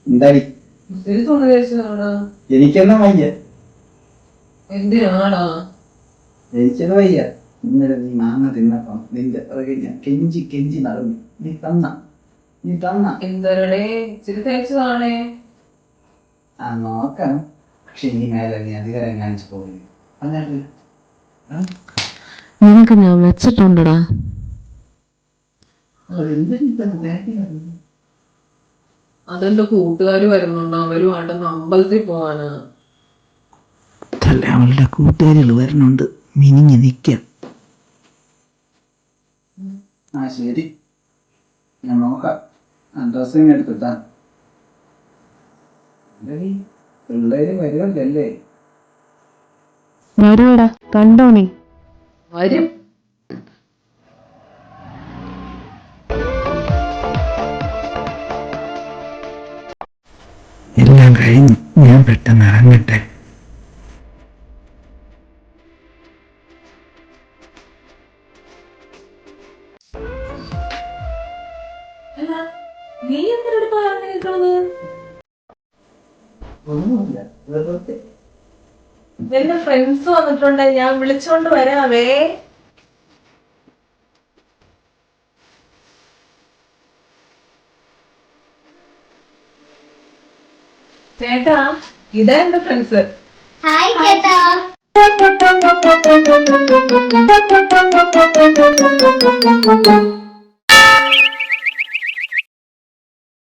എന്താടി എനിക്കെന്നാ വയ്യ. എന്തിനാടാ എനിക്കത് വയ്യ. ഇന്നലെ നീ മാങ്ങ തിന്നപ്പം നിന്റെ പിറകെ ഞാൻ കെഞ്ചി കെഞ്ചി നടന്നു. നീ തന്ന എന്തരടേ ഇച്ചിരി തേച്ചതാണേ. ആ നോക്കാം. പക്ഷെ ഇനി മേലെ നീ അധികാരം കാണിച്ചു പോകുന്നു. നിനക്ക് ഞാൻ വെച്ചിട്ടുണ്ടടാ. അതെന്റെ കൂട്ടുകാര് വരുന്നുണ്ട്, അവരുമായിട്ടൊന്ന് അമ്പലത്തിൽ പോവാനാ. അവളുടെ കൂട്ടുകാരികൾ വരുന്നുണ്ട്, മിനിഞ്ഞ് നിൽക്കാം. ആ ശരി, ഞാൻ നോക്കാം. ഡ്രസ്സിങ് എടുത്തിട്ടാ പിള്ളേര് വരുമല്ലേ? വരുവടാ, കണ്ടോ നീ? വരും. എല്ലാം കഴിഞ്ഞു, ഞാൻ പെട്ടെന്ന് ഇറങ്ങട്ടെ. നീ എന്തിനോട് പറഞ്ഞിരിക്കണത്? എന്റെ ഫ്രണ്ട്സ് വന്നിട്ടുണ്ട്, ഞാൻ വിളിച്ചോണ്ട് വരാവേ. ചേട്ടാ, ഇതാ എന്റെ ഫ്രണ്ട്സ്. ഹായ് ചേട്ടാ.